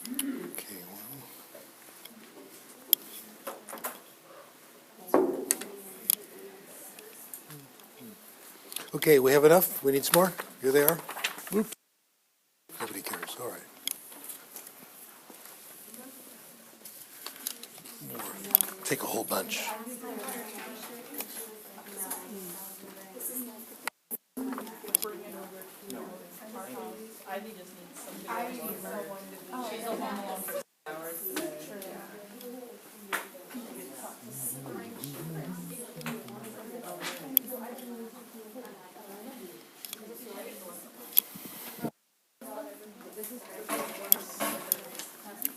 Okay, okay, we have enough? We need some more? Here they are. Whoop. Nobody cares. All right. More. Take a whole bunch.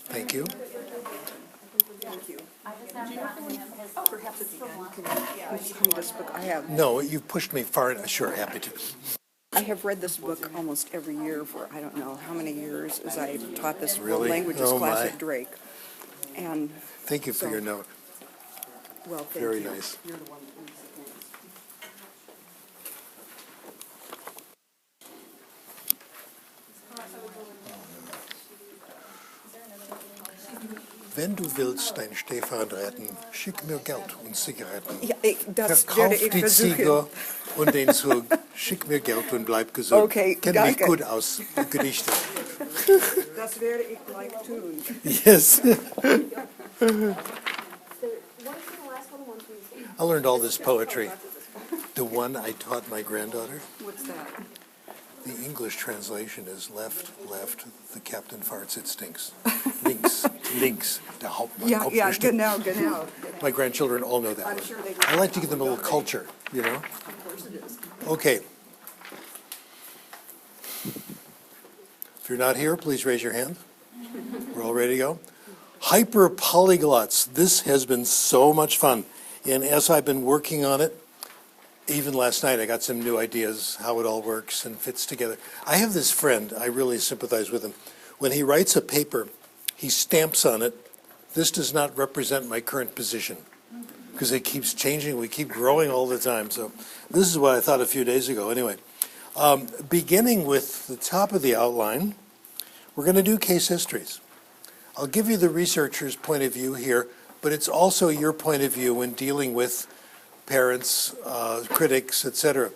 Thank you. Thank you. Perhaps at the end, can you tell me this book? No, you've pushed me far. Sure, happy to. I have read this book almost every year for I don't know how many years as I taught this world Really? languages Oh, class my. at Drake. And Thank you for So- your note. well, thank Very you. nice. You're the one that needs the thanks. Wenn du willst deinen Stefan retten, schick mir Geld und Zigaretten. Ja, das werde Verkauf ich die versuchen. Ziege und den Zug. Schick mir Geld und bleib gesund. Okay, Kenn mich danke. gut aus, Gedichte. Das werde ich gleich tun. Yes. One from the last one from I learned all this poetry. The one I taught my granddaughter, What's that? the English translation is left, left, the captain farts, it stinks. Links, links, der Hauptmann Ja, kommt ja, bestimmt. genau. My grandchildren all know that I'm one. sure they I like to give them a little culture, you know? Of course it is. Okay. If you're not here, please raise your hand. We're all ready to go. Hyper-polyglots. This has been so much fun. And as I've been working on it, even last night, I got some new ideas how it all works and fits together. I have this friend, I really sympathize with him. When he writes a paper, he stamps on it, "This does not represent my current position," because it keeps changing. We keep growing all the time. So this is what I thought a few days ago. Anyway, beginning with the top of the outline, we're going to do case histories. I'll give you the researcher's point of view here, but it's also your point of view when dealing with parents, critics, etc.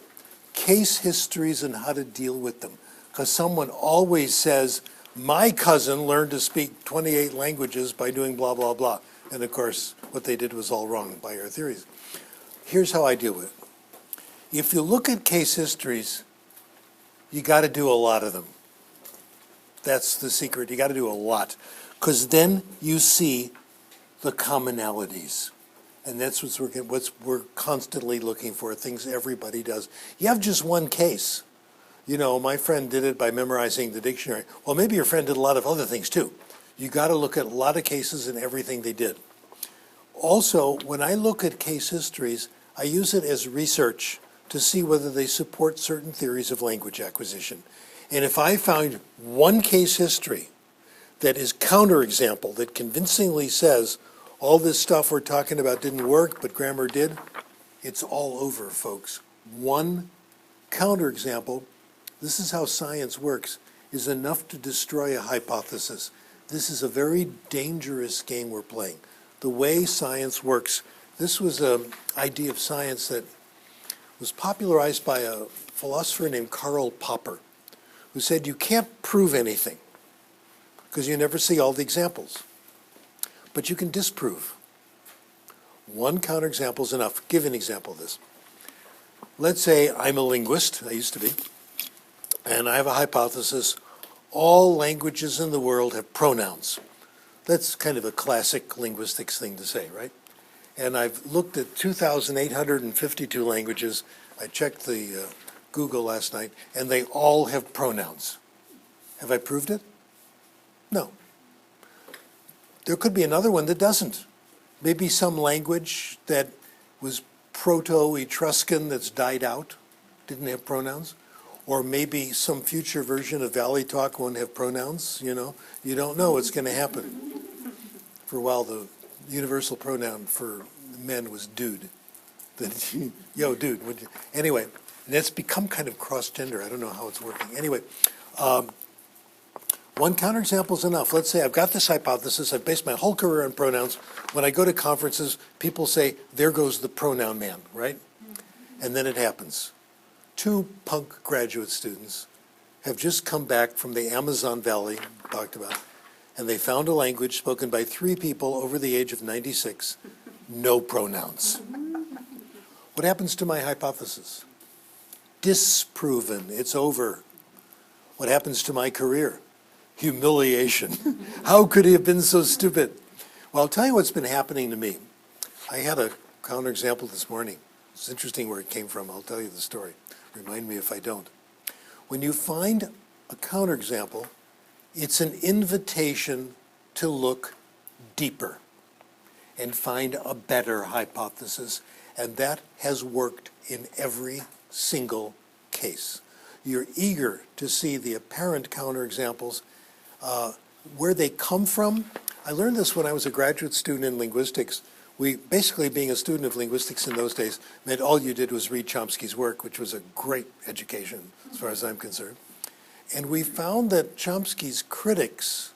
Case histories and how to deal with them. Because someone always says, my cousin learned to speak 28 languages by doing blah, blah, blah. And of course, what they did was all wrong by our theories. Here's how I deal with it. If you look at case histories, you got to do a lot of them. That's the secret. You got to do a lot. Because then you see the commonalities. And that's what we're constantly looking for, things everybody does. You have just one case. You know, my friend did it by memorizing the dictionary. Well, maybe your friend did a lot of other things too. You got to look at a lot of cases and everything they did. Also, when I look at case histories, I use it as research to see whether they support certain theories of language acquisition. And if I find one case history that is counterexample, that convincingly says all this stuff we're talking about didn't work, but grammar did, it's all over, folks. One counterexample, this is how science works, is enough to destroy a hypothesis. This is a very dangerous game we're playing. The way science works, this was an idea of science that was popularized by a philosopher named Karl Popper, who said you can't prove anything because you never see all the examples. But you can disprove. One counterexample is enough. Give an example of this. Let's say I'm a linguist, I used to be, and I have a hypothesis. All languages in the world have pronouns. That's kind of a classic linguistics thing to say, right? And I've looked at 2,852 languages. I checked the Google last night, and they all have pronouns. Have I proved it? No. There could be another one that doesn't. Maybe some language that was Proto-Etruscan that's died out, didn't have pronouns. Or maybe some future version of Valley Talk won't have pronouns, you know. You don't know what's going to happen. For a while, the universal pronoun for men was dude. Yo, dude. Would you? Anyway, and it's become kind of cross-gender. I don't know how it's working. Anyway, One counterexample is enough. Let's say I've got this hypothesis, I've based my whole career on pronouns. When I go to conferences, people say, there goes the pronoun man, right? And then it happens. 2 punk graduate students have just come back from the Amazon Valley, talked about, and they found a language spoken by 3 people over the age of 96, no pronouns. What happens to my hypothesis? Disproven. It's over. What happens to my career? Humiliation. How could he have been so stupid? Well, I'll tell you what's been happening to me. I had a counterexample this morning. It's interesting where it came from. I'll tell you the story. Remind me if I don't. When you find a counterexample, it's an invitation to look deeper and find a better hypothesis, and that has worked in every single case. You're eager to see the apparent counterexamples, where they come from. I learned this when I was a graduate student in linguistics. Basically being a student of linguistics in those days meant all you did was read Chomsky's work, which was a great education as far as I'm concerned. And we found that Chomsky's critics,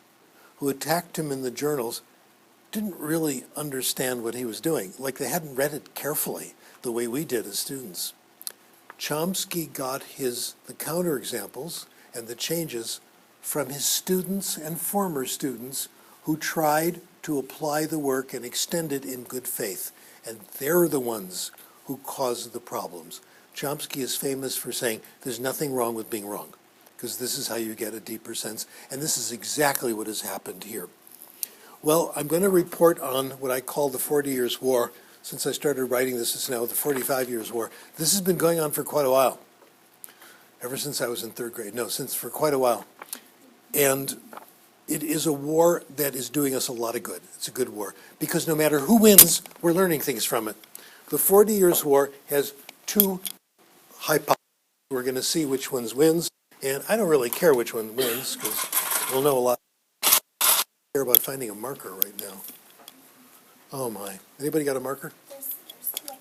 who attacked him in the journals, didn't really understand what he was doing. Like they hadn't read it carefully the way we did as students. Chomsky got the counterexamples and the changes from his students and former students who tried to apply the work and extend it in good faith. And they're the ones who caused the problems. Chomsky is famous for saying there's nothing wrong with being wrong, because this is how you get a deeper sense, and this is exactly what has happened here. Well, I'm going to report on what I call the 40 Years' War. Since I started writing this, it's now the 45 Years' War. This has been going on for quite a while, ever since I was in 3rd grade. No, since for quite a while. And it is a war that is doing us a lot of good. It's a good war, because no matter who wins, we're learning things from it. The 40 Years' War has 2 hypotheses. We're going to see which one wins, and I don't really care which one wins, because we'll know a lot. I care about finding a marker right now. Oh my. Anybody got a marker?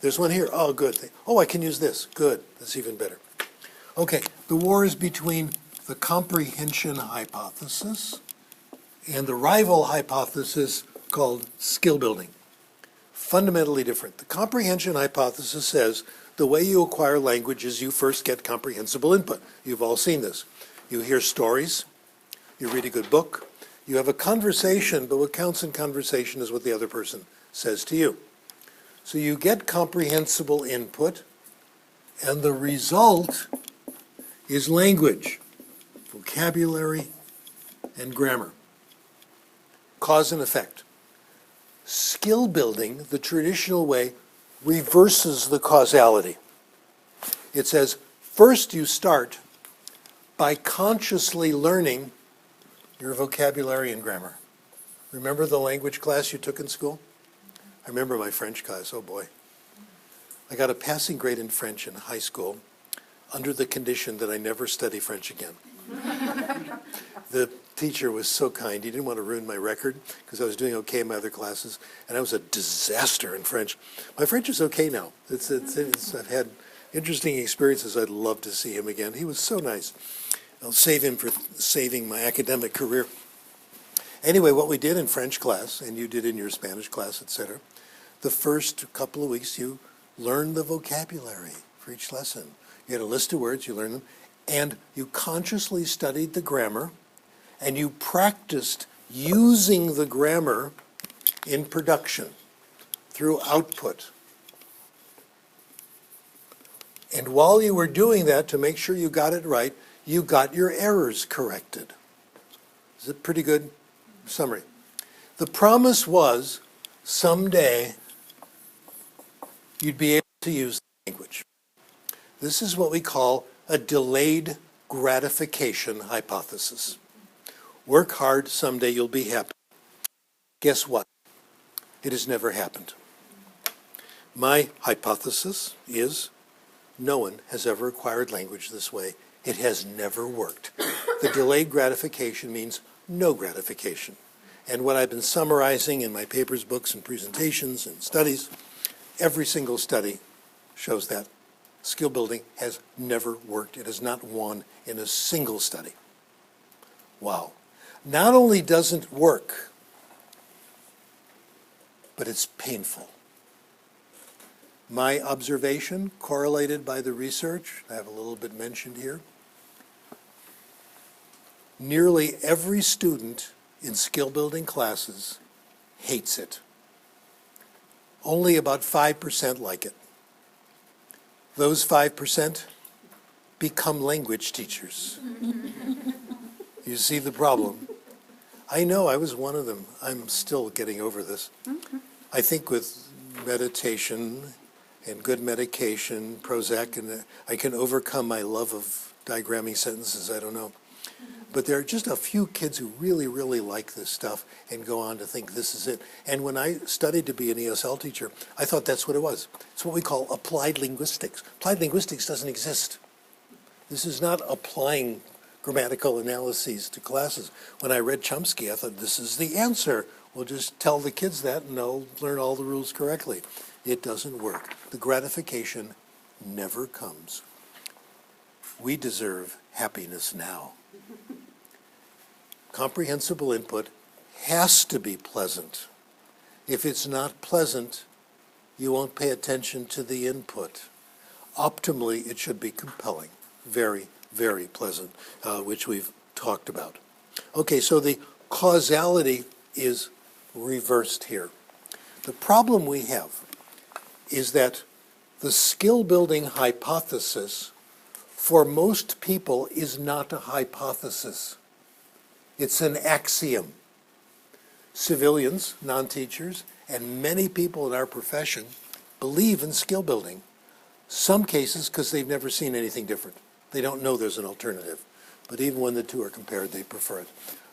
There's one here. Oh, good. Oh, I can use this. Good. That's even better. Okay, the war is between the comprehension hypothesis and the rival hypothesis called skill building. Fundamentally different. The comprehension hypothesis says the way you acquire language is you first get comprehensible input. You've all seen this. You hear stories, you read a good book, you have a conversation, but what counts in conversation is what the other person says to you. So you get comprehensible input, and the result is language, vocabulary, and grammar. Cause and effect. Skill building, the traditional way, reverses the causality. It says, first you start by consciously learning your vocabulary and grammar. Remember the language class you took in school? I remember my French class, oh boy. I got a passing grade in French in high school under the condition that I never study French again. The teacher was so kind. He didn't want to ruin my record because I was doing okay in my other classes, and I was a disaster in French. My French is okay now. I've had interesting experiences. I'd love to see him again. He was so nice. I'll save him for saving my academic career. Anyway, what we did in French class, and you did in your Spanish class, etc., the first couple of weeks you learned the vocabulary for each lesson. You had a list of words, you learned them, and you consciously studied the grammar, and you practiced using the grammar in production through output. And while you were doing that, to make sure you got it right, you got your errors corrected. Is it pretty good summary? The promise was someday you'd be able to use the language. This is what we call a delayed gratification hypothesis. Work hard, someday you'll be happy. Guess what? It has never happened. My hypothesis is no one has ever acquired language this way. It has never worked. The delayed gratification means no gratification. And what I've been summarizing in my papers, books, and presentations and studies, every single study shows that skill building has never worked. It has not won in a single study. Wow. not only doesn't work, but it's painful. My observation, correlated by the research, I have a little bit mentioned here, nearly every student in skill building classes hates it. Only about 5% like it. Those 5% become language teachers. You see the problem? I know, I was one of them. I'm still getting over this. I think with meditation and good medication, Prozac, and I can overcome my love of diagramming sentences, I don't know. But there are just a few kids who really, really like this stuff and go on to think this is it. And when I studied to be an ESL teacher, I thought that's what it was. It's what we call applied linguistics. Applied linguistics doesn't exist. This is not applying grammatical analyses to classes. When I read Chomsky, I thought this is the answer. We'll just tell the kids that and they'll learn all the rules correctly. It doesn't work. The gratification never comes. We deserve happiness now. Comprehensible input has to be pleasant. If it's not pleasant, you won't pay attention to the input. Optimally, it should be compelling, very, very pleasant, which we've talked about. Okay, so the causality is reversed here. The problem we have is that the skill-building hypothesis for most people is not a hypothesis. It's an axiom. Civilians, non-teachers, and many people in our profession believe in skill building. Some cases because they've never seen anything different. They don't know there's an alternative. But even when the two are compared, they prefer it.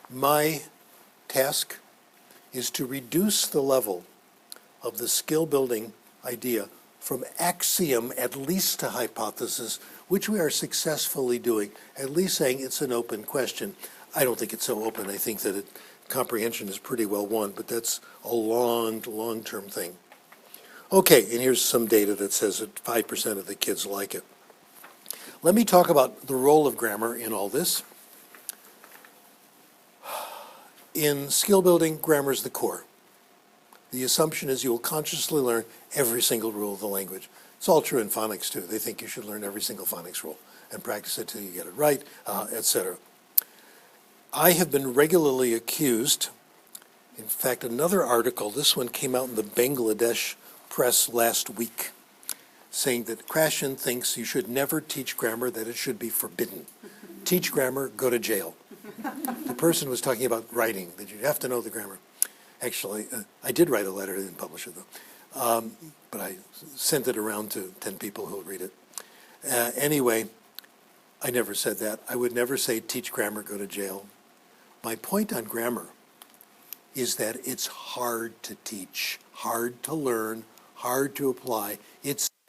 My task is to reduce the level of the skill building idea from axiom at least to hypothesis, which we are successfully doing, at least saying it's an open question. I don't think it's so open. I think that comprehension is pretty well won, but that's a long-term thing. Okay, and here's some data that says that 5% of the kids like it. Let me talk about the role of grammar in all this. In skill building, grammar is the core. The assumption is you will consciously learn every single rule of the language. It's all true in phonics too. They think you should learn every single phonics rule and practice it till you get it right, etc. I have been regularly accused, in fact, another article, this one came out in the Bangladesh press last week, saying that Krashen thinks you should never teach grammar, that it should be forbidden. Teach grammar, go to jail. The person was talking about writing, that you have to know the grammar. Actually, I did write a letter, I didn't publish it though, but I sent it around to 10 people who will read it. Anyway, I never said that. I would never say teach grammar, go to jail. My point on grammar is that it's hard to teach, hard to learn, hard to apply.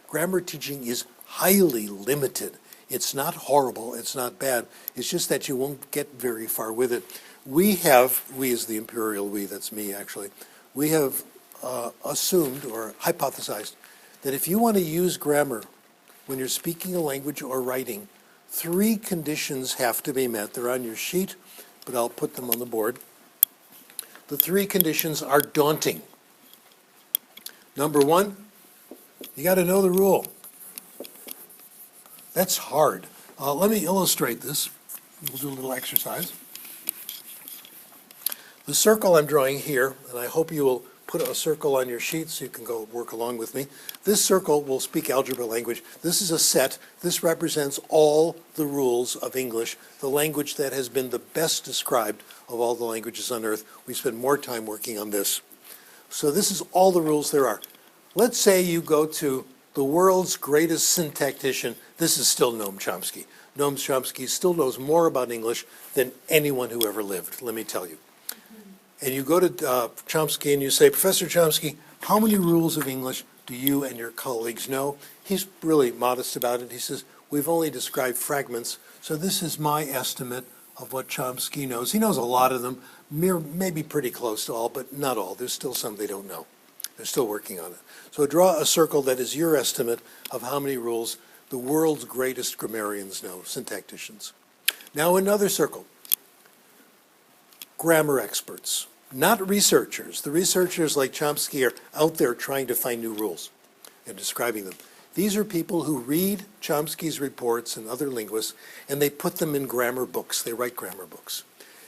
Grammar teaching is highly limited. It's not horrible, it's not bad. It's just that you won't get very far with it. We as the imperial we, that's me actually, we have assumed or hypothesized that if you want to use grammar when you're speaking a language or writing, 3 conditions have to be met. They're on your sheet, but I'll put them on the board. The 3 conditions are daunting. Number 1, you got to know the rule. That's hard. Let me illustrate this. We'll do a little exercise. The circle I'm drawing here, and I hope you will put a circle on your sheet so you can go work along with me. This circle will speak algebra language. This is a set. This represents all the rules of English, the language that has been the best described of all the languages on earth. We spend more time working on this. So this is all the rules there are. Let's say you go to the world's greatest syntactician. This is still Noam Chomsky. Noam Chomsky still knows more about English than anyone who ever lived, let me tell you. And you go to Chomsky and you say, Professor Chomsky, how many rules of English do you and your colleagues know? He's really modest about it. He says, we've only described fragments, so this is my estimate of what Chomsky knows. He knows a lot of them, maybe pretty close to all, but not all. There's still some they don't know. They're still working on it. So draw a circle that is your estimate of how many rules the world's greatest grammarians know, syntacticians. Now another circle. grammar experts, not researchers. The researchers like Chomsky are out there trying to find new rules and describing them. These are people who read Chomsky's reports and other linguists, and they put them in grammar books. They write grammar books.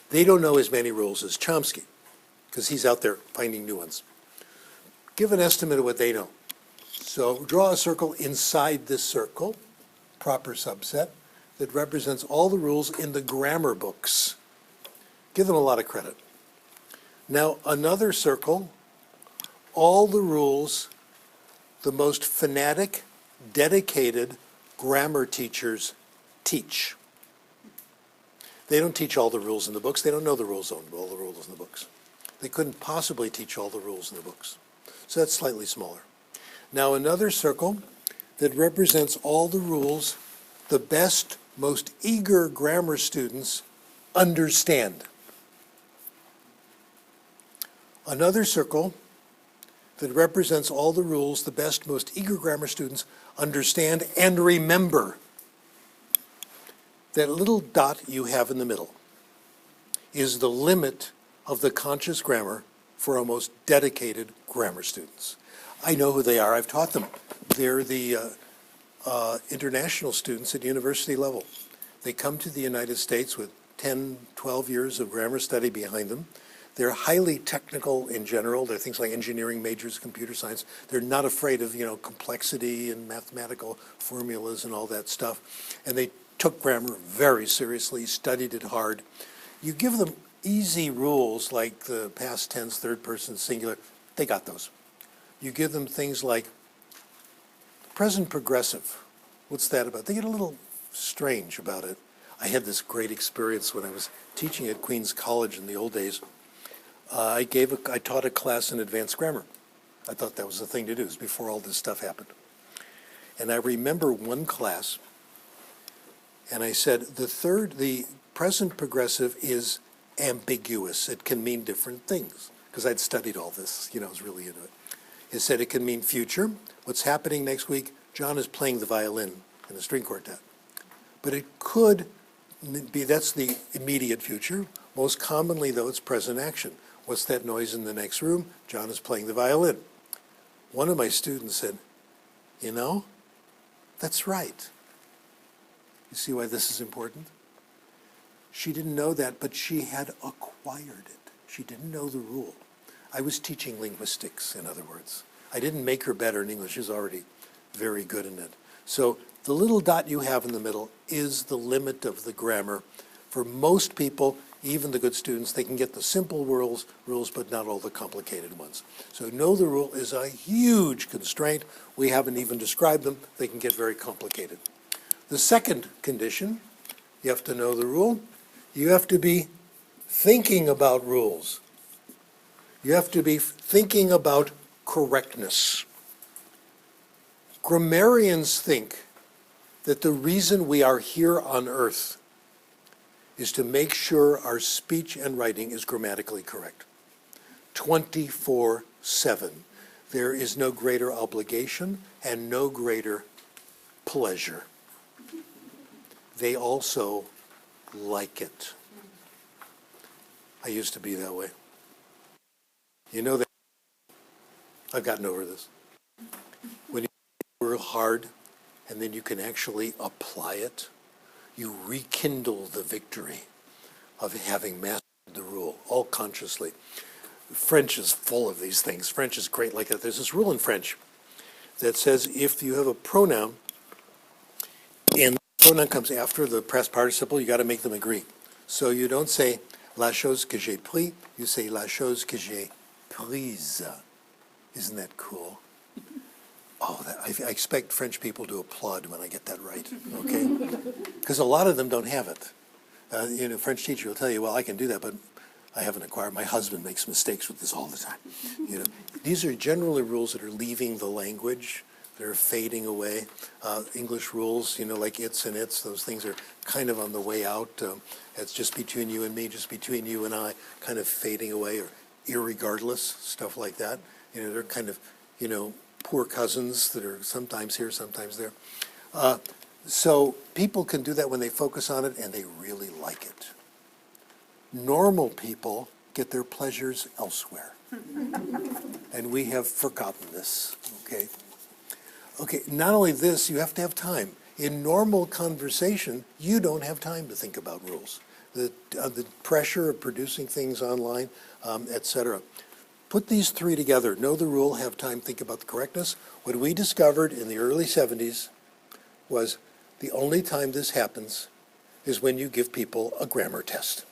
They don't know as many rules as Chomsky, because he's out there finding new ones. Give an estimate of what they know. So draw a circle inside this circle, proper subset, that represents all the rules in the grammar books. Give them a lot of credit. Now, another circle, all the rules the most fanatic, dedicated grammar teachers teach. They don't teach all the rules in the books. They don't know the rules, all the rules in the books. They couldn't possibly teach all the rules in the books. So that's slightly smaller. Now, another circle that represents all the rules the best, most eager grammar students understand. Another circle that represents all the rules the best, most eager grammar students understand and remember. That little dot you have in the middle is the limit of the conscious grammar for our most dedicated grammar students. I know who they are. I've taught them. They're the international students at university level. They come to the United States with 10, 12 years of grammar study behind them. They're highly technical in general. They're things like engineering majors, computer science. They're not afraid of, complexity and mathematical formulas and all that stuff. And they took grammar very seriously, studied it hard. You give them easy rules like the past tense, third person singular, they got those. You give them things like present progressive. What's that about? They get a little strange about it. I had this great experience when I was teaching at Queens College in the old days. I taught a class in advanced grammar. I thought that was the thing to do. It was before all this stuff happened. And I remember one class, and I said, the present progressive is ambiguous. It can mean different things. Because I'd studied all this, I was really into it. It said it can mean future. What's happening next week, John is playing the violin in the string quartet. But it could be, that's the immediate future. Most commonly, though, it's present action. What's that noise in the next room? John is playing the violin. One of my students said, that's right. You see why this is important? She didn't know that, but she had acquired it. She didn't know the rule. I was teaching linguistics, in other words. I didn't make her better in English. She was already very good in it. So the little dot you have in the middle is the limit of the grammar. For most people, even the good students, they can get the simple rules, but not all the complicated ones. So know the rule is a huge constraint. We haven't even described them. They can get very complicated. The second condition, you have to know the rule. You have to be thinking about rules. You have to be thinking about correctness. Grammarians think that the reason we are here on earth is to make sure our speech and writing is grammatically correct. 24/7. There is no greater obligation and no greater pleasure. They also like it. I used to be that way. You know that I've gotten over this. When you work real hard and then you can actually apply it, you rekindle the victory of having mastered the rule, all consciously. French is full of these things. French is great like that. There's this rule in French that says if you have a pronoun and the pronoun comes after the past participle, you got to make them agree. So you don't say la chose que j'ai pris, you say la chose que j'ai prise. Isn't that cool? Oh, I expect French people to applaud when I get that right, okay? Because a lot of them don't have it. French teacher will tell you, well, I can do that, but I haven't acquired. My husband makes mistakes with this all the time. These are generally rules that are leaving the language. They're fading away. English rules, like its and its, those things are kind of on the way out. It's just between you and me, just between you and I, kind of fading away, or irregardless, stuff like that. They're kind of, poor cousins that are sometimes here, sometimes there. So people can do that when they focus on it, and they really like it. Normal people get their pleasures elsewhere. And we have forgotten this, okay? Okay, not only this, you have to have time. In normal conversation, you don't have time to think about rules. The pressure of producing things online, et cetera. Put these three together. Know the rule, have time, think about the correctness. What we discovered in the early 70s was the only time this happens is when you give people a grammar test.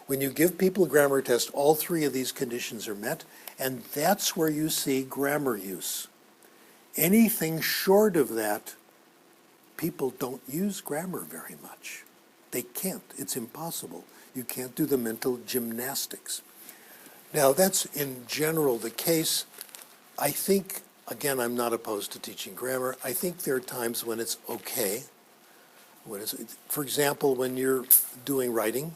When you give people a grammar test, all three of these conditions are met, and that's where you see grammar use. Anything short of that, people don't use grammar very much. They can't. It's impossible. You can't do the mental gymnastics. Now, that's in general the case. I think, again, I'm not opposed to teaching grammar. I think there are times when it's okay. For example, when you're doing writing,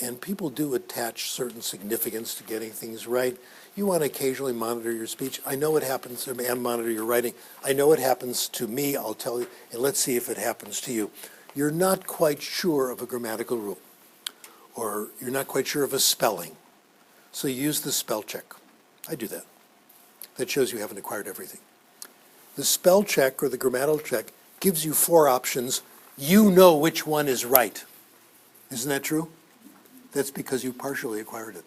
and people do attach certain significance to getting things right, you want to occasionally monitor your speech. I know it happens, and monitor your writing. I know it happens to me, I'll tell you, and let's see if it happens to you. You're not quite sure of a grammatical rule, or you're not quite sure of a spelling. So you use the spell check. I do that. That shows you haven't acquired everything. The spell check or the grammatical check gives you 4 options. You know which one is right. Isn't that true? That's because you partially acquired it.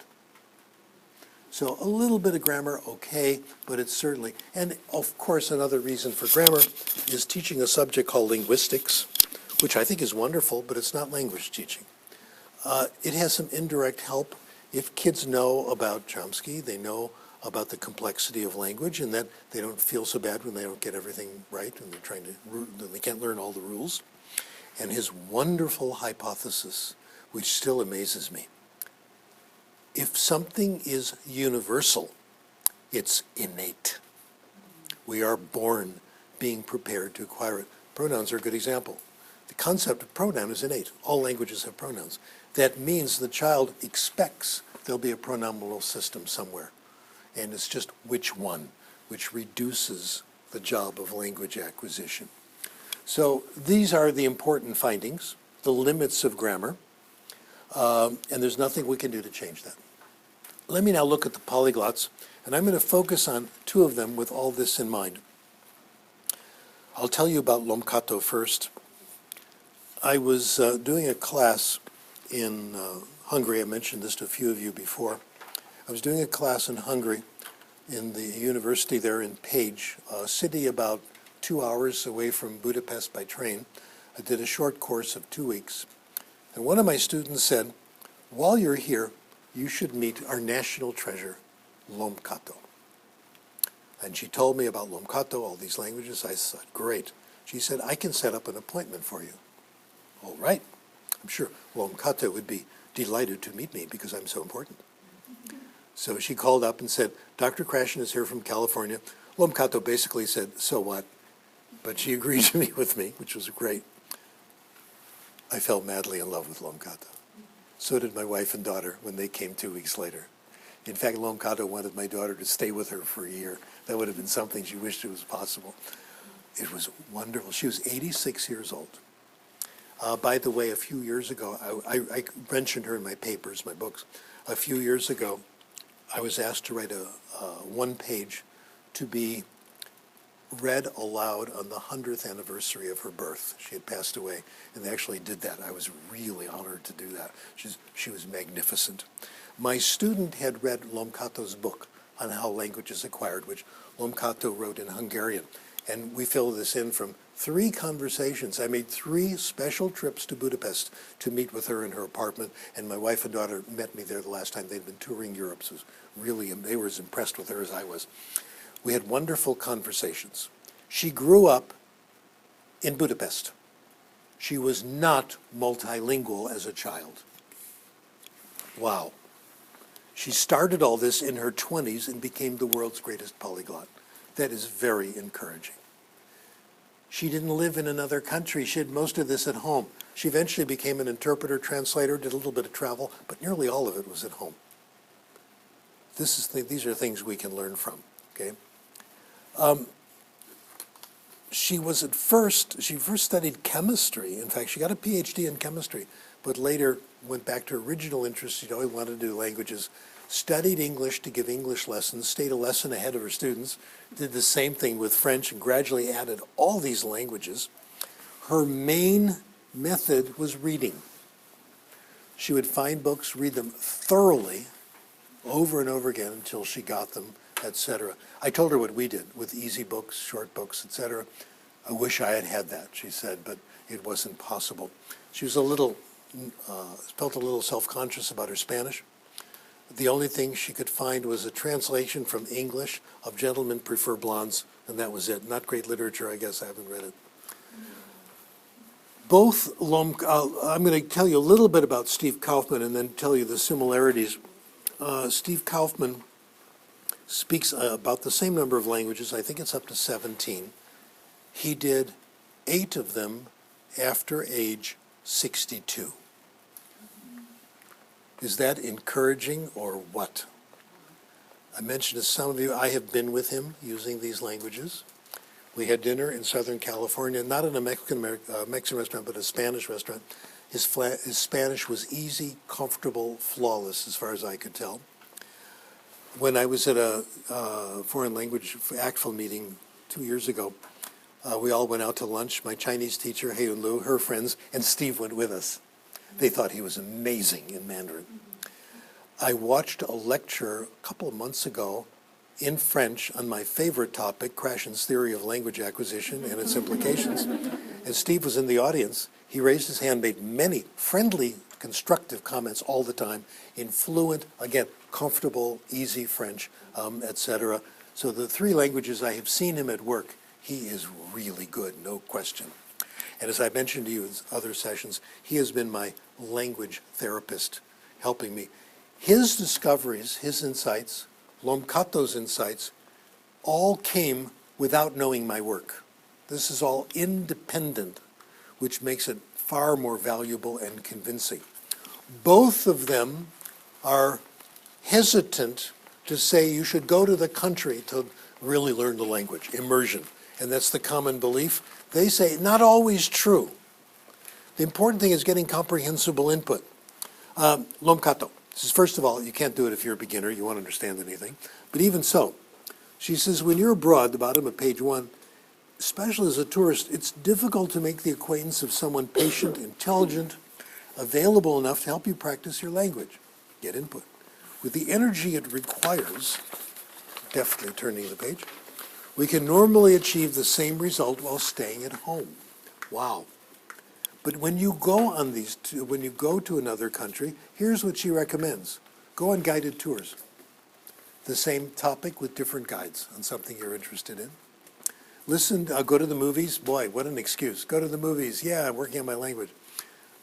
So a little bit of grammar, okay, but it's certainly, and of course another reason for grammar is teaching a subject called linguistics, which I think is wonderful, but it's not language teaching. It has some indirect help. If kids know about Chomsky, they know about the complexity of language, and that they don't feel so bad when they don't get everything right and they can't learn all the rules. And his wonderful hypothesis, which still amazes me. If something is universal, it's innate. We are born being prepared to acquire it. Pronouns are a good example. The concept of pronoun is innate. All languages have pronouns. That means the child expects there'll be a pronominal system somewhere. And it's just which one, which reduces the job of language acquisition. So these are the important findings, the limits of grammar, and there's nothing we can do to change that. Let me now look at the polyglots, and I'm going to focus on 2 of them with all this in mind. I'll tell you about Lomkato first. I was doing a class in Hungary. I mentioned this to a few of you before. I was doing a class in Hungary in the university there in Pécs, a city about 2 hours away from Budapest by train. I did a short course of 2 weeks. And one of my students said, while you're here, you should meet our national treasure, Lomkato. And she told me about Lomkato, all these languages. I said, great. She said, I can set up an appointment for you. All right. I'm sure Lomkato would be delighted to meet me because I'm so important. So she called up and said, Dr. Krashen is here from California. Lomkato basically said, so what? But she agreed to meet with me, which was great. I fell madly in love with Lomkato. So did my wife and daughter when they came 2 weeks later. In fact, Lomkato wanted my daughter to stay with her for a year. That would have been something she wished it was possible. It was wonderful. She was 86 years old. By the way, a few years ago, I mentioned her in my papers, my books. A few years ago, I was asked to write a 1-page to be read aloud on the 100th anniversary of her birth. She had passed away, and they actually did that. I was really honored to do that. She was magnificent. My student had read Lomkato's book on how language is acquired, which Lomkato wrote in Hungarian. And we filled this in from 3 conversations. I made 3 special trips to Budapest to meet with her in her apartment, and my wife and daughter met me there the last time. They'd been touring Europe, so they were as impressed with her as I was. We had wonderful conversations. She grew up in Budapest. She was not multilingual as a child. Wow. She started all this in her 20s and became the world's greatest polyglot. That is very encouraging. She didn't live in another country. She had most of this at home. She eventually became an interpreter, translator, did a little bit of travel, but nearly all of it was at home. These are things we can learn from, okay? She first studied chemistry. In fact, she got a PhD in chemistry, but later went back to original interests. She'd always wanted to do languages, studied English to give English lessons, stayed a lesson ahead of her students, did the same thing with French, and gradually added all these languages. Her main method was reading. She would find books, read them thoroughly, over and over again until she got them, etc. I told her what we did with easy books, short books, etc. I wish I had had that, she said, but it wasn't possible. She was felt a little self-conscious about her Spanish. The only thing she could find was a translation from English of Gentlemen Prefer Blondes, and that was it. Not great literature, I guess. I haven't read it. I'm going to tell you a little bit about Steve Kaufman and then tell you the similarities. Steve Kaufman speaks about the same number of languages. I think it's up to 17. He did 8 of them after age 62. Is that encouraging or what? I mentioned to some of you, I have been with him using these languages. We had dinner in Southern California, not in a Mexican restaurant, but a Spanish restaurant. His Spanish was easy, comfortable, flawless, as far as I could tell. When I was at a foreign language ACTFL meeting 2 years ago, we all went out to lunch. My Chinese teacher, Heiyun Lu, her friends, and Steve went with us. They thought he was amazing in Mandarin. I watched a lecture a couple of months ago in French on my favorite topic, Krashen's theory of language acquisition and its implications. And Steve was in the audience. He raised his hand, made many friendly, constructive comments all the time in fluent, again, comfortable, easy French, etc. So the 3 languages I have seen him at work, he is really good, no question. And as I mentioned to you in other sessions, he has been my language therapist, helping me. His discoveries, his insights, Lomkato's insights, all came without knowing my work. This is all independent, which makes it far more valuable and convincing. Both of them are hesitant to say you should go to the country to really learn the language, immersion. And that's the common belief. They say, not always true. The important thing is getting comprehensible input. Lomkato says, first of all, you can't do it if you're a beginner, you won't understand anything. But even so, she says, when you're abroad, the bottom of page 1, especially as a tourist, it's difficult to make the acquaintance of someone patient, intelligent, available enough to help you practice your language. Get input. With the energy it requires, deftly turning the page, we can normally achieve the same result while staying at home. Wow. But when you go on when you go to another country, here's what she recommends. Go on guided tours. The same topic with different guides on something you're interested in. Listen, go to the movies. Boy, what an excuse. Go to the movies. Yeah, I'm working on my language.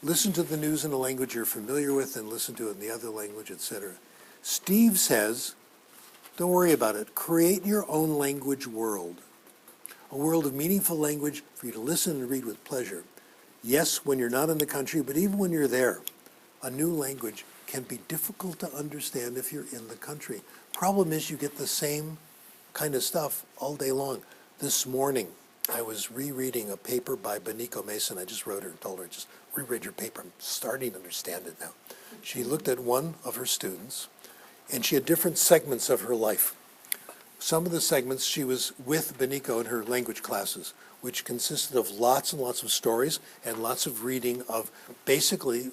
Listen to the news in a language you're familiar with and listen to it in the other language, etc. Steve says, don't worry about it. Create your own language world. A world of meaningful language for you to listen and read with pleasure. Yes, when you're not in the country, but even when you're there, a new language can be difficult to understand if you're in the country. Problem is you get the same kind of stuff all day long. This morning, I was rereading a paper by Beniko Mason. I just wrote her and told her, just reread your paper. I'm starting to understand it now. She looked at one of her students, and she had different segments of her life. Some of the segments she was with Beniko in her language classes, which consisted of lots and lots of stories and lots of reading of basically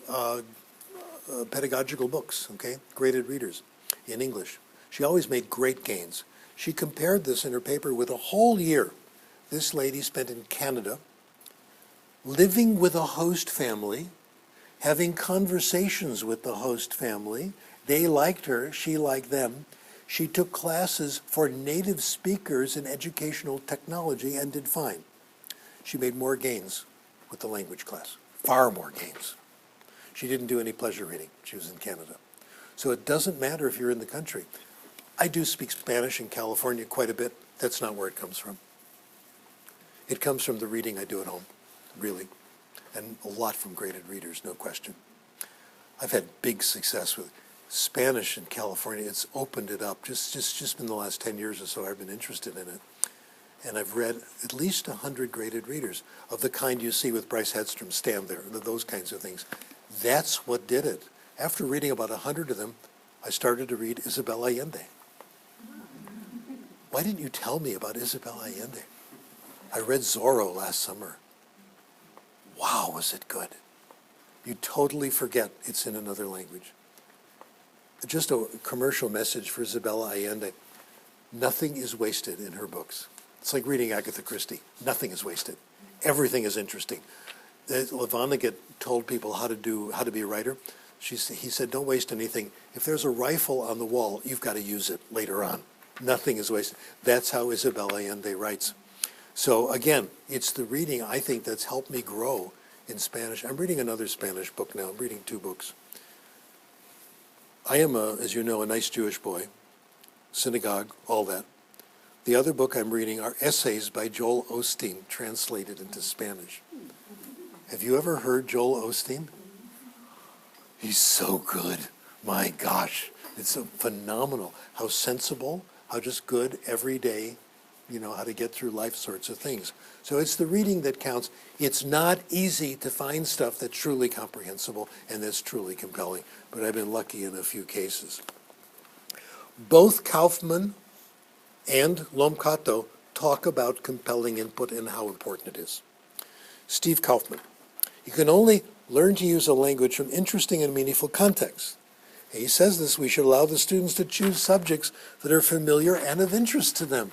pedagogical books, okay, graded readers in English. She always made great gains. She compared this in her paper with a whole year this lady spent in Canada, living with a host family, having conversations with the host family. They liked her, she liked them. She took classes for native speakers in educational technology and did fine. She made more gains with the language class, far more gains. She didn't do any pleasure reading. She was in Canada. So it doesn't matter if you're in the country. I do speak Spanish in California quite a bit. That's not where it comes from. It comes from the reading I do at home, really, and a lot from graded readers, no question. I've had big success with Spanish in California. It's opened it up. Just in the last 10 years or so, I've been interested in it. And I've read at least 100 graded readers of the kind you see with Bryce Hedstrom's Stand There, those kinds of things. That's what did it. After reading about 100 of them, I started to read Isabel Allende. Why didn't you tell me about Isabel Allende? I read Zorro last summer. Wow, was it good. You totally forget it's in another language. Just a commercial message for Isabella Allende. Nothing is wasted in her books. It's like reading Agatha Christie. Nothing is wasted. Everything is interesting. Vonnegut told people how to be a writer. He said, don't waste anything. If there's a rifle on the wall, you've got to use it later on. Nothing is wasted. That's how Isabel Allende writes. So again, it's the reading, I think, that's helped me grow in Spanish. I'm reading another Spanish book now. I'm reading 2 books. I am, as you know, a nice Jewish boy, synagogue, all that. The other book I'm reading are essays by Joel Osteen, translated into Spanish. Have you ever heard Joel Osteen? He's so good. My gosh. It's so phenomenal. How sensible, how just good every day, how to get through life sorts of things. So it's the reading that counts. It's not easy to find stuff that's truly comprehensible and that's truly compelling, but I've been lucky in a few cases. Both Kaufman and Lomcato talk about compelling input and how important it is. Steve Kaufman, you can only learn to use a language from interesting and meaningful contexts. He says this, we should allow the students to choose subjects that are familiar and of interest to them.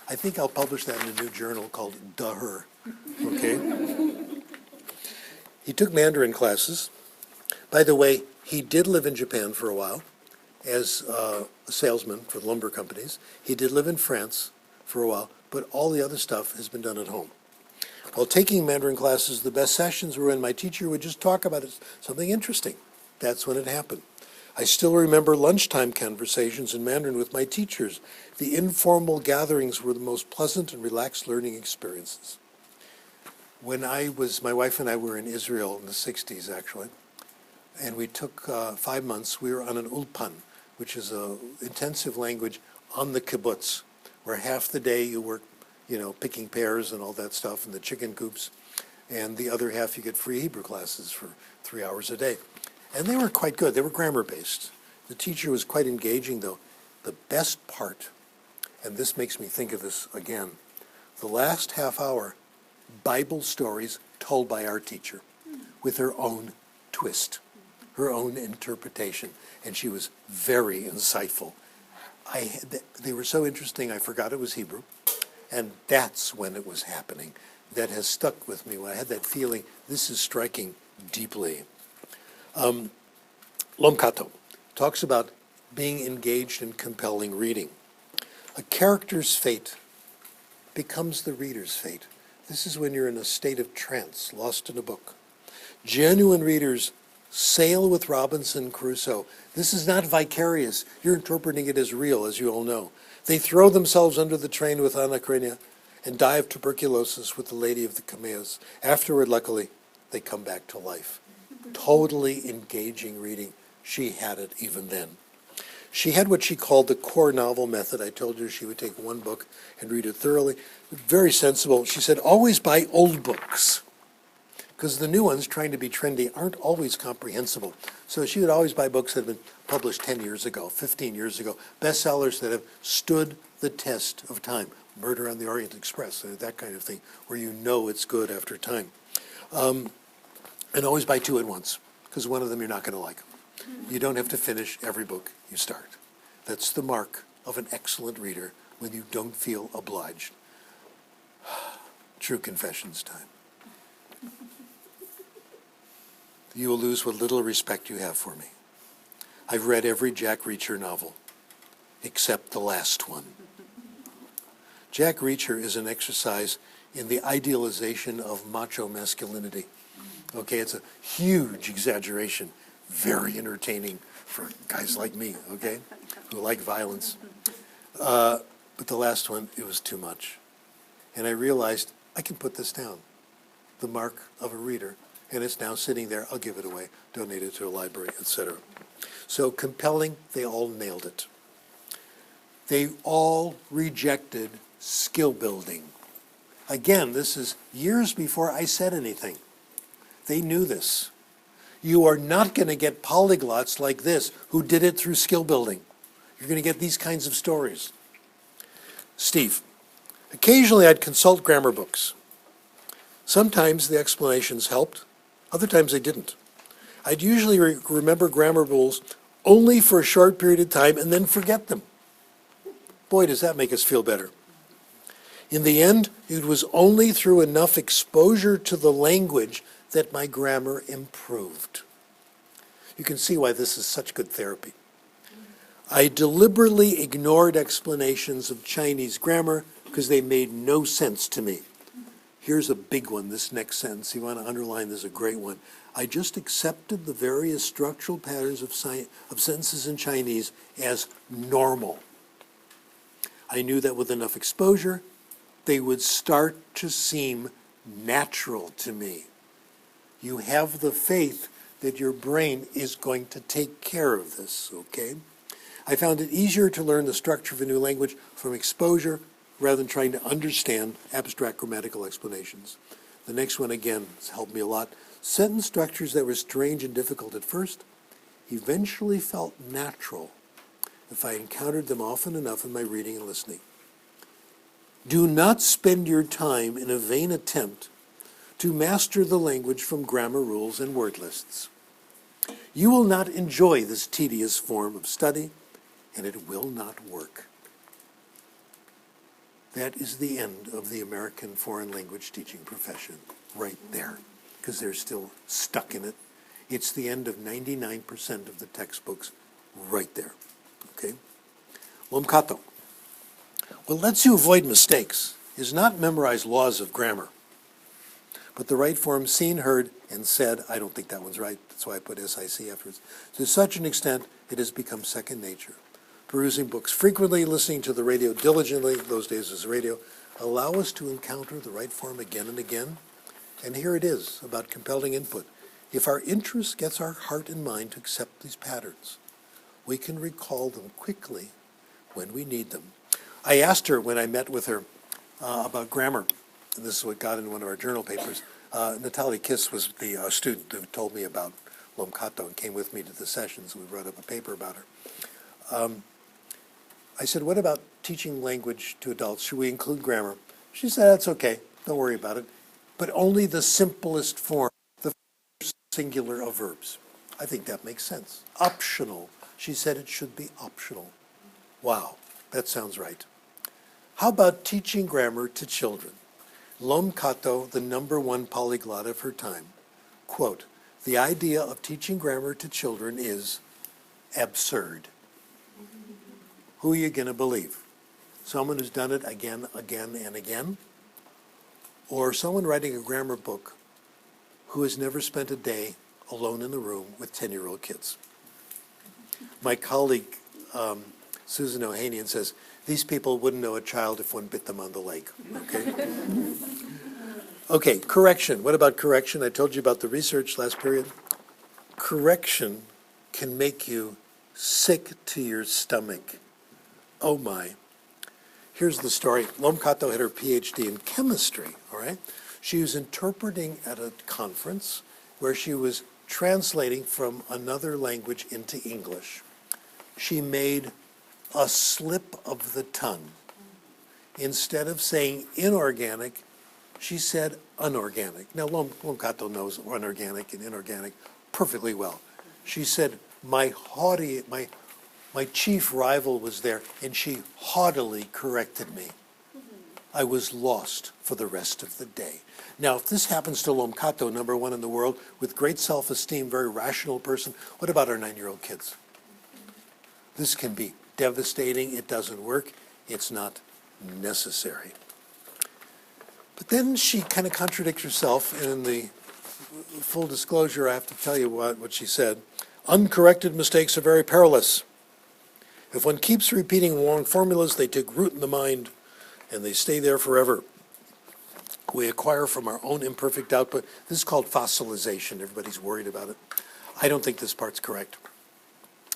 I think I'll publish that in a new journal called Duh-her, okay? He took Mandarin classes. By the way, he did live in Japan for a while as a salesman for lumber companies. He did live in France for a while, but all the other stuff has been done at home. While taking Mandarin classes, the best sessions were when my teacher would just talk about something interesting. That's when it happened. I still remember lunchtime conversations in Mandarin with my teachers. The informal gatherings were the most pleasant and relaxed learning experiences. When my wife and I were in Israel in the 60s, actually, and we took 5 months, we were on an ulpan, which is an intensive language on the kibbutz, where half the day you work, picking pears and all that stuff in the chicken coops, and the other half you get free Hebrew classes for 3 hours a day. And they were quite good. They were grammar-based. The teacher was quite engaging, though. The best part, and this makes me think of this again, the last half hour, Bible stories told by our teacher with her own twist, her own interpretation, and she was very insightful. They were so interesting, I forgot it was Hebrew, and that's when it was happening. That has stuck with me. When I had that feeling, this is striking deeply. Lomcato talks about being engaged in compelling reading. A character's fate becomes the reader's fate. This is when you're in a state of trance, lost in a book. Genuine readers sail with Robinson Crusoe. This is not vicarious. You're interpreting it as real, as you all know. They throw themselves under the train with Anna Karenina and die of tuberculosis with the Lady of the Camellias. Afterward, luckily, they come back to life. Totally engaging reading. She had it even then. She had what she called the core novel method. I told her she would take one book and read it thoroughly. Very sensible. She said, always buy old books, because the new ones, trying to be trendy, aren't always comprehensible. So she would always buy books that had been published 10 years ago, 15 years ago, bestsellers that have stood the test of time. Murder on the Orient Express, that kind of thing, where you know it's good after time. And always buy 2 at once, because one of them you're not going to like. You don't have to finish every book you start. That's the mark of an excellent reader, when you don't feel obliged. True confessions time. You will lose what little respect you have for me. I've read every Jack Reacher novel, except the last one. Jack Reacher is an exercise in the idealization of macho masculinity. Okay, it's a huge exaggeration, very entertaining for guys like me, okay, who like violence. But the last one, it was too much. And I realized I can put this down, the mark of a reader, and it's now sitting there. I'll give it away, donate it to a library, etc. So compelling, they all nailed it. They all rejected skill building. Again, this is years before I said anything. They knew this. You are not going to get polyglots like this who did it through skill building. You're going to get these kinds of stories. Steve, occasionally I'd consult grammar books. Sometimes the explanations helped, other times they didn't. I'd usually remember grammar rules only for a short period of time and then forget them. Boy, does that make us feel better. In the end, it was only through enough exposure to the language that my grammar improved. You can see why this is such good therapy. I deliberately ignored explanations of Chinese grammar because they made no sense to me. Here's a big one, this next sentence. You want to underline this, is a great one. I just accepted the various structural patterns of sentences in Chinese as normal. I knew that with enough exposure, they would start to seem natural to me. You have the faith that your brain is going to take care of this, okay? I found it easier to learn the structure of a new language from exposure rather than trying to understand abstract grammatical explanations. The next one, again, has helped me a lot. Sentence structures that were strange and difficult at first eventually felt natural if I encountered them often enough in my reading and listening. Do not spend your time in a vain attempt to master the language from grammar rules and word lists. You will not enjoy this tedious form of study, and it will not work. That is the end of the American foreign language teaching profession, right there, because they're still stuck in it. It's the end of 99% of the textbooks, right there, okay? Lomkato. What lets you avoid mistakes is not memorize laws of grammar, but the right form seen, heard, and said. I don't think that one's right. That's why I put SIC afterwards. To such an extent, it has become second nature. Perusing books frequently, listening to the radio diligently, those days was radio, allow us to encounter the right form again and again. And here it is, about compelling input. If our interest gets our heart and mind to accept these patterns, we can recall them quickly when we need them. I asked her when I met with her about grammar, and this is what got in one of our journal papers. Natalie Kiss was the student who told me about Lomkato and came with me to the sessions. We wrote up a paper about her. I said, what about teaching language to adults? Should we include grammar? She said, that's okay. Don't worry about it. But only the simplest form, the first singular of verbs. I think that makes sense. Optional. She said it should be optional. Wow, that sounds right. How about teaching grammar to children? Lomkato, the #1 polyglot of her time, quote, the idea of teaching grammar to children is absurd. Who are you going to believe? Someone who's done it again, and again? Or someone writing a grammar book who has never spent a day alone in the room with 10-year-old kids? My colleague, Susan Ohanian, says, these people wouldn't know a child if one bit them on the leg, okay? Okay, correction. What about correction? I told you about the research last period. Correction can make you sick to your stomach. Oh my. Here's the story. Lomkato had her PhD in chemistry, all right? She was interpreting at a conference where she was translating from another language into English. She made a slip of the tongue. Instead of saying inorganic, she said unorganic. Now, Lomkato knows unorganic and inorganic perfectly well. She said, my chief rival was there, and she haughtily corrected me. I was lost for the rest of the day. Now, if this happens to Lomkato, #1 in the world, with great self-esteem, very rational person, what about our 9-year-old kids? This can be devastating. It doesn't work. It's not necessary. But then she kind of contradicts herself, and in the full disclosure, I have to tell you what she said. Uncorrected mistakes are very perilous. If one keeps repeating wrong formulas, they take root in the mind, and they stay there forever. We acquire from our own imperfect output. This is called fossilization. Everybody's worried about it. I don't think this part's correct.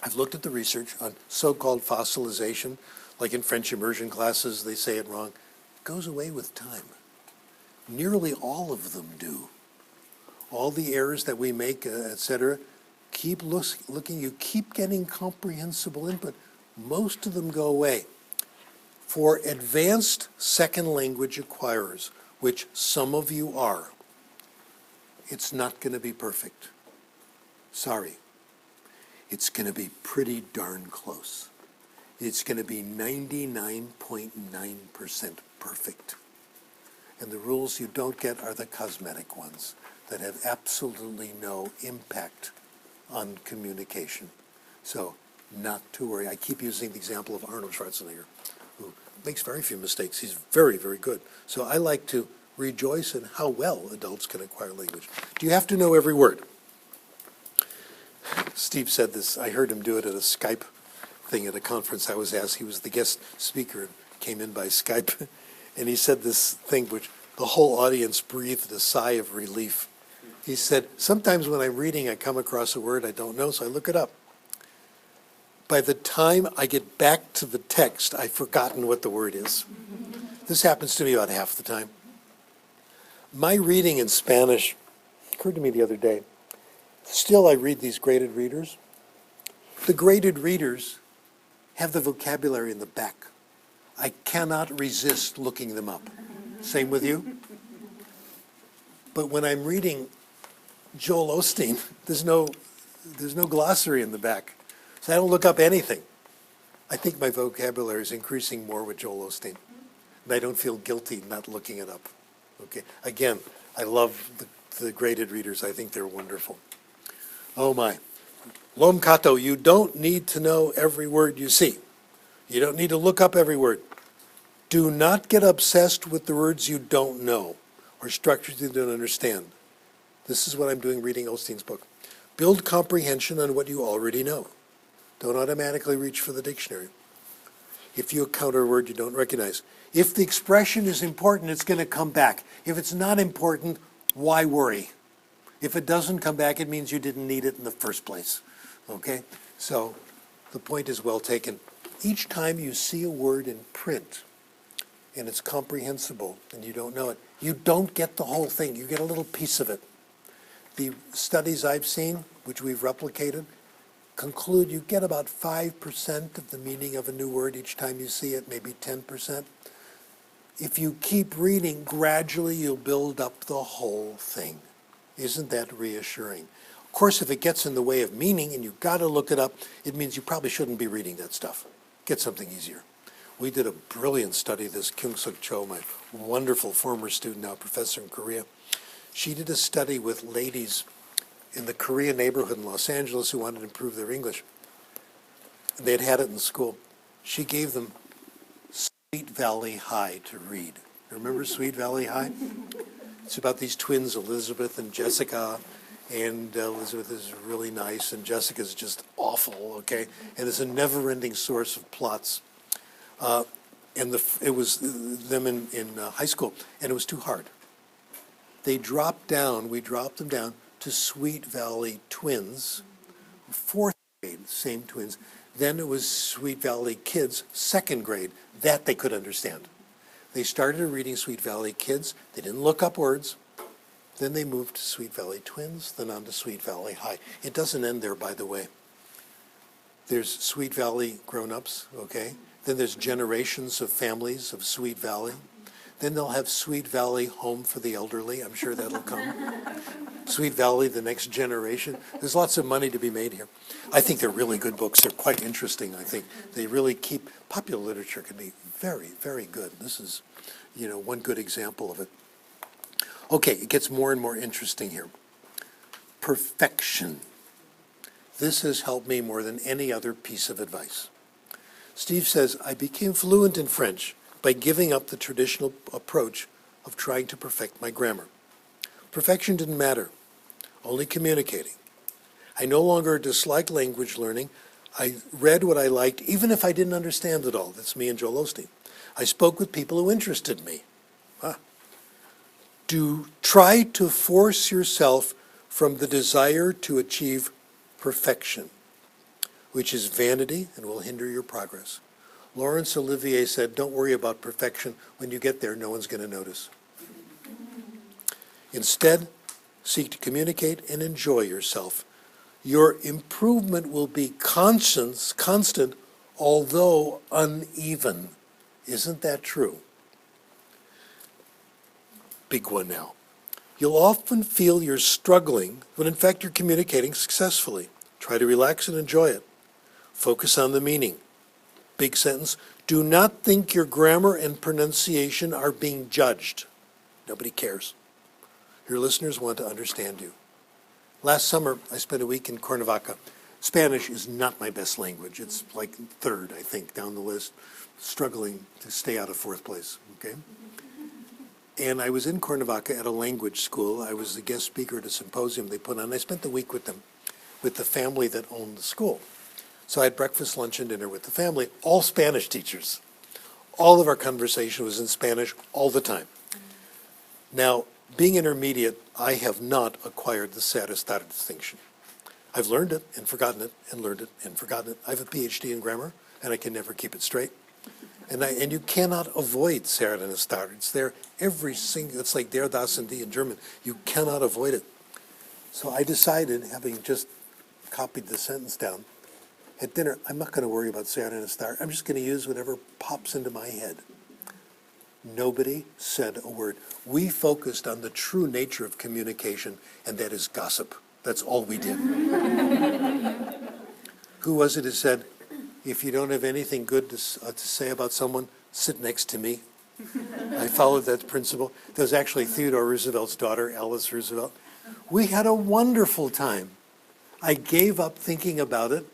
I've looked at the research on so-called fossilization, like in French immersion classes, they say it wrong. It goes away with time. Nearly all of them do. all the errors that we make, etc. Keep looking, you keep getting comprehensible input. Most of them go away. For advanced second language acquirers, which some of you are, it's not going to be perfect. Sorry. It's going to be pretty darn close. It's going to be 99.9% perfect. And the rules you don't get are the cosmetic ones that have absolutely no impact on communication. So not to worry. I keep using the example of Arnold Schwarzenegger, who makes very few mistakes. He's very, very good. So I like to rejoice in how well adults can acquire language. Do you have to know every word? Steve said this. I heard him do it at a Skype thing at a conference I was at. He was the guest speaker and came in by Skype. And he said this thing which the whole audience breathed a sigh of relief. He said, sometimes when I'm reading, I come across a word I don't know, so I look it up. By the time I get back to the text, I've forgotten what the word is. This happens to me about half the time. My reading in Spanish occurred to me the other day. Still, I read these graded readers. The graded readers have the vocabulary in the back. I cannot resist looking them up. Same with you? But when I'm reading Joel Osteen, there's no glossary in the back. So I don't look up anything. I think my vocabulary is increasing more with Joel Osteen. And I don't feel guilty not looking it up. Okay. Again, I love the graded readers. I think they're wonderful. Oh my. Lom Kato, you don't need to know every word you see. You don't need to look up every word. Do not get obsessed with the words you don't know or structures you don't understand. This is what I'm doing reading Osteen's book. Build comprehension on what you already know. Don't automatically reach for the dictionary. If you encounter a word you don't recognize. If the expression is important, it's going to come back. If it's not important, why worry? If it doesn't come back, it means you didn't need it in the first place. Okay? So the point is well taken. Each time you see a word in print and it's comprehensible and you don't know it, you don't get the whole thing. You get a little piece of it. The studies I've seen, which we've replicated, conclude you get about 5% of the meaning of a new word each time you see it, maybe 10%. If you keep reading, gradually you'll build up the whole thing. Isn't that reassuring? Of course, if it gets in the way of meaning and you've got to look it up, it means you probably shouldn't be reading that stuff. Get something easier. We did a brilliant study, this Kyung-Suk Cho, my wonderful former student, now professor in Korea. She did a study with ladies in the Korean neighborhood in Los Angeles who wanted to improve their English. They'd had it in school. She gave them Sweet Valley High to read. Remember Sweet Valley High? It's about these twins, Elizabeth and Jessica, and Elizabeth is really nice, and Jessica's just awful, okay? And it's a never-ending source of plots. And it was them in high school, and it was too hard. We dropped them down to Sweet Valley Twins, fourth grade, same twins. Then it was Sweet Valley Kids, second grade. That they could understand. They started reading Sweet Valley Kids. They didn't look up words. Then they moved to Sweet Valley Twins, then on to Sweet Valley High. It doesn't end there, by the way. There's Sweet Valley grown-ups, okay? Then there's generations of families of Sweet Valley. Then they'll have Sweet Valley Home for the Elderly. I'm sure that'll come. Sweet Valley, the next generation. There's lots of money to be made here. I think they're really good books. They're quite interesting, I think. They really keep, popular literature can be very, very good. This is, one good example of it. Okay, it gets more and more interesting here. Perfection. This has helped me more than any other piece of advice. Steve says, I became fluent in French by giving up the traditional approach of trying to perfect my grammar. Perfection didn't matter, only communicating. I no longer dislike language learning. I read what I liked, even if I didn't understand it all. That's me and Joel Osteen. I spoke with people who interested me. Do try to force yourself from the desire to achieve perfection, which is vanity and will hinder your progress. Laurence Olivier said, don't worry about perfection. When you get there, no one's going to notice. Instead, Seek to communicate and enjoy yourself. Your improvement will be constant, although uneven. Isn't that true? Big one now. You'll often feel you're struggling when in fact you're communicating successfully. Try to relax and enjoy it. Focus on the meaning. Big sentence. Do not think your grammar and pronunciation are being judged. Nobody cares. Your listeners want to understand you. Last summer, I spent a week in Cuernavaca. Spanish is not my best language. It's like third, I think, down the list, struggling to stay out of fourth place, okay? And I was in Cuernavaca at a language school. I was the guest speaker at a symposium they put on. I spent the week with them, with the family that owned the school. So I had breakfast, lunch, and dinner with the family, all Spanish teachers. All of our conversation was in Spanish all the time. Now, being intermediate, I have not acquired the ser estar distinction. I've learned it and forgotten it and learned it and forgotten it. I have a PhD in grammar, and I can never keep it straight. And you cannot avoid ser and estar. It's there every single, it's like der, das, and die in German. You cannot avoid it. So I decided, having just copied the sentence down, at dinner, I'm not going to worry about ser and estar. I'm just going to use whatever pops into my head. Nobody said a word. We focused on the true nature of communication, and that is gossip. That's all we did. Who was it who said, if you don't have anything good to say about someone, sit next to me? I followed that principle. That was actually Theodore Roosevelt's daughter, Alice Roosevelt. We had a wonderful time. I gave up thinking about it,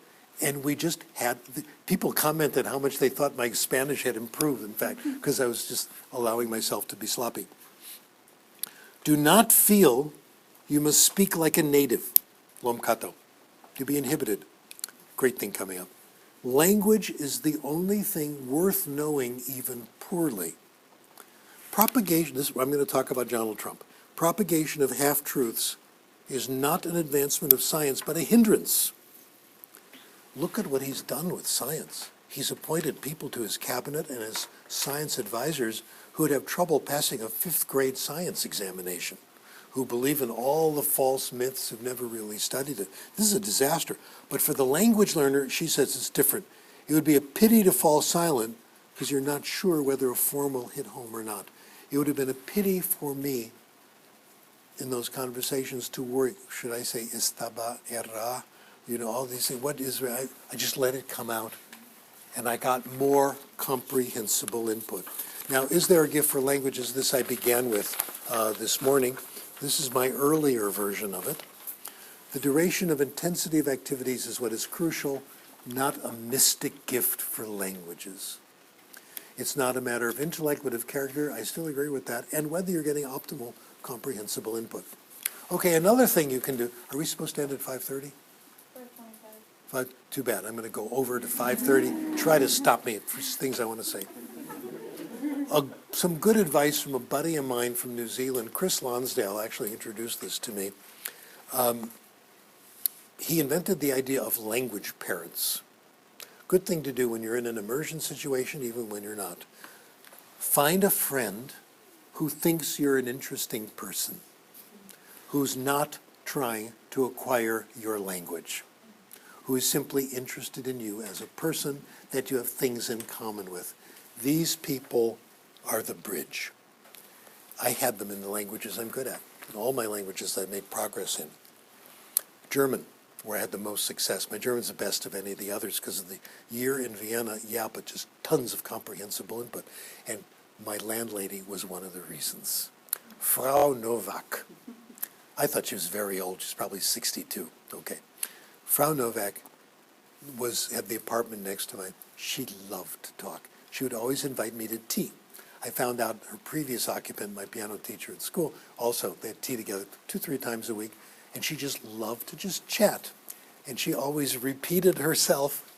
and we just had, people commented how much they thought my Spanish had improved, in fact, because I was just allowing myself to be sloppy. Do not feel you must speak like a native, lomkato. You'll be inhibited. Great thing coming up. Language is the only thing worth knowing even poorly. Propagation, I'm going to talk about Donald Trump. Propagation of half-truths is not an advancement of science, but a hindrance. Look at what he's done with science. He's appointed people to his cabinet and his science advisors who would have trouble passing a fifth grade science examination, who believe in all the false myths, who've never really studied it. This is a disaster. But for the language learner, she says it's different. It would be a pity to fall silent because you're not sure whether a form will hit home or not. It would have been a pity for me in those conversations to worry, should I say estaba erra? You know, all these things. What is, I just let it come out, and I got more comprehensible input. Now, is there a gift for languages? This I began with this morning. This is my earlier version of it. The duration of intensity of activities is what is crucial, not a mystic gift for languages. It's not a matter of intellect, but of character. I still agree with that, and whether you're getting optimal comprehensible input. Okay, another thing you can do. Are we supposed to end at 5:30? Too bad. I'm going to go over to 5:30. Try to stop me for things I want to say. Some good advice from a buddy of mine from New Zealand. Chris Lonsdale actually introduced this to me. He invented the idea of language parents. Good thing to do when you're in an immersion situation, even when you're not. Find a friend who thinks you're an interesting person, who's not trying to acquire your language, who is simply interested in you as a person that you have things in common with. These people are the bridge. I had them in the languages I'm good at. In all my languages I've made progress in. German, where I had the most success. My German's the best of any of the others because of the year in Vienna, yeah, but just tons of comprehensible input. And my landlady was one of the reasons. Frau Novak. I thought she was very old. She's probably 62. Okay. Frau Novak had the apartment next to mine. She loved to talk. She would always invite me to tea. I found out her previous occupant, my piano teacher at school, also, they had tea together 2-3 times a week, and she just loved to just chat. And she always repeated herself.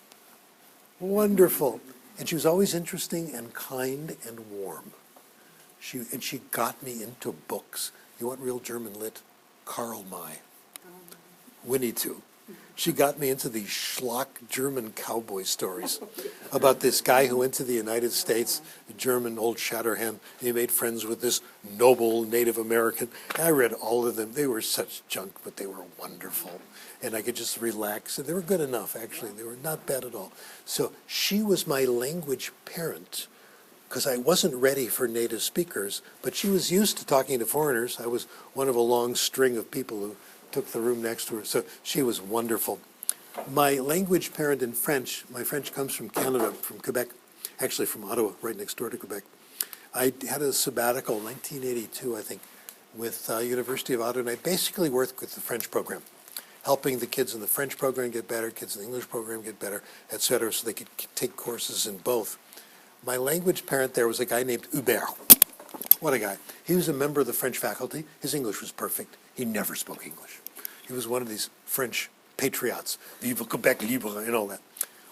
Wonderful. And she was always interesting and kind and warm. She got me into books. You want real German lit? Karl May. Winnie too. She got me into these schlock German cowboy stories about this guy who went to the United States, a German old Shatterhand. He made friends with this noble Native American. I read all of them. They were such junk, but they were wonderful. And I could just relax. And they were good enough, actually. They were not bad at all. So she was my language parent, because I wasn't ready for native speakers, but she was used to talking to foreigners. I was one of a long string of people who took the room next to her, so she was wonderful. My language parent in French, my French comes from Canada, from Quebec, actually from Ottawa, right next door to Quebec. I had a sabbatical in 1982, I think, with University of Ottawa, and I basically worked with the French program, helping the kids in the French program get better, kids in the English program get better, et cetera, so they could take courses in both. My language parent there was a guy named Hubert. What a guy. He was a member of the French faculty. His English was perfect. He never spoke English. He was one of these French patriots, Vive Quebec libre and all that.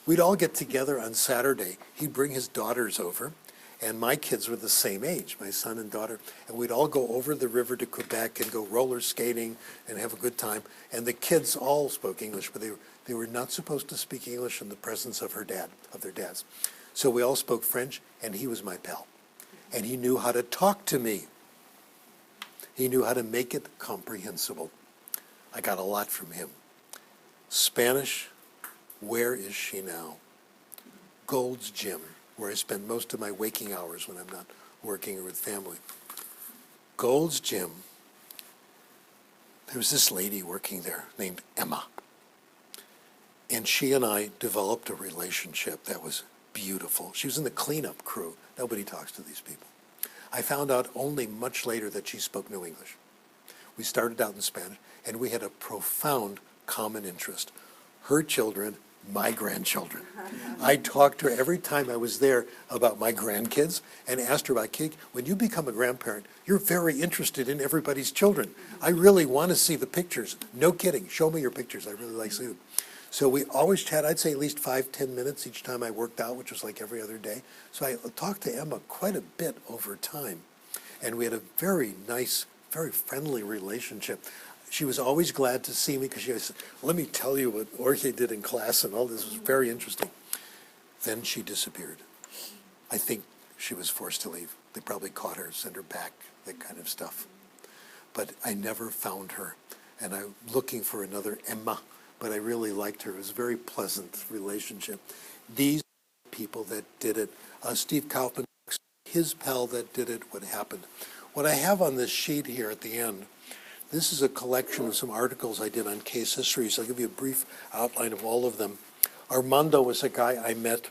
We'd all get together on Saturday. He'd bring his daughters over, and my kids were the same age, my son and daughter, and we'd all go over the river to Quebec and go roller skating and have a good time. And the kids all spoke English, but they were not supposed to speak English in the presence of their dads. So we all spoke French, and he was my pal. And he knew how to talk to me. He knew how to make it comprehensible. I got a lot from him. Spanish, where is she now? Gold's Gym, where I spend most of my waking hours when I'm not working or with family. Gold's Gym, there was this lady working there named Emma. And she and I developed a relationship that was beautiful. She was in the cleanup crew. Nobody talks to these people. I found out only much later that she spoke no English. We started out in Spanish, and we had a profound common interest. Her children, my grandchildren. I talked to her every time I was there about my grandkids and asked her about kids. When you become a grandparent, you're very interested in everybody's children. I really want to see the pictures. No kidding. Show me your pictures. I really like seeing them. So we always chat. I'd say at least 5-10 minutes each time I worked out, which was like every other day. So I talked to Emma quite a bit over time. And we had a very nice, very friendly relationship. She was always glad to see me because she said, let me tell you what Jorge did in class and all this was very interesting. Then she disappeared. I think she was forced to leave. They probably caught her, sent her back, that kind of stuff. But I never found her. And I'm looking for another Emma. But I really liked her. It was a very pleasant relationship. These people that did it, Steve Kaufman, his pal that did it, what happened. What I have on this sheet here at the end, this is a collection of some articles I did on case histories. I'll give you a brief outline of all of them. Armando was a guy I met,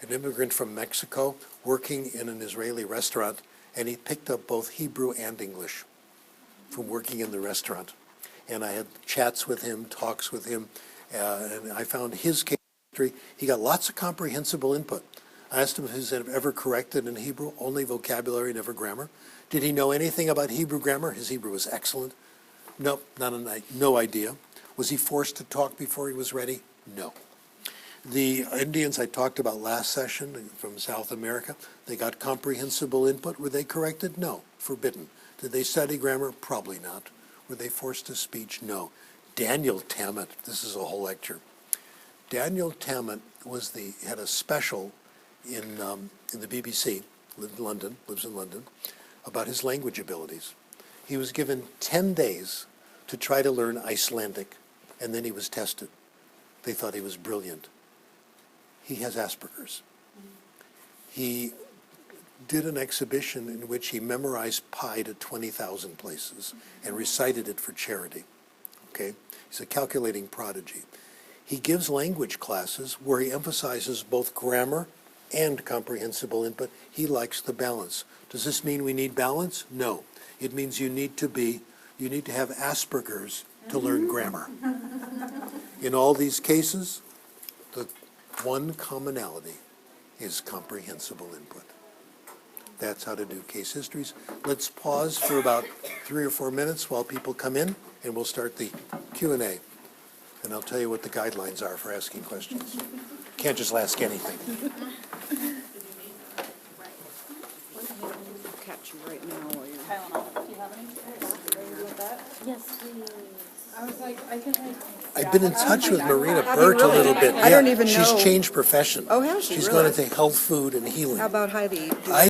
an immigrant from Mexico, working in an Israeli restaurant, and he picked up both Hebrew and English from working in the restaurant. And I had chats with him, talks with him, and I found his case history. He got lots of comprehensible input. I asked him if he's ever corrected in Hebrew, only vocabulary, never grammar. Did he know anything about Hebrew grammar? His Hebrew was excellent. Nope, no idea. Was he forced to talk before he was ready? No. The Indians I talked about last session from South America, they got comprehensible input. Were they corrected? No, forbidden. Did they study grammar? Probably not. Were they forced to speech? No. Daniel Tammet, this is a whole lecture. Daniel Tammet had a special in the BBC, lives in London, about his language abilities. He was given 10 days to try to learn Icelandic, and then he was tested. They thought he was brilliant. He has Asperger's. He did an exhibition in which he memorized pi to 20,000 places and recited it for charity. Okay? He's a calculating prodigy. He gives language classes where he emphasizes both grammar and comprehensible input. He likes the balance. Does this mean we need balance? No. It means you need to have Asperger's to learn grammar. In all these cases, the one commonality is comprehensible input. That's how to do case histories. Let's pause for about 3 or 4 minutes while people come in, and we'll start the Q&A. And I'll tell you what the guidelines are for asking questions. Can't just ask anything. Catch you right now while you're... Tylenol. Do you have any? With that? Yes, please. I was like, I can like. I've been in touch with Marina Burt a little bit. I don't Yeah, even She's know. changed profession. Oh, has she She's really? going into health food and healing. How about Heidi? I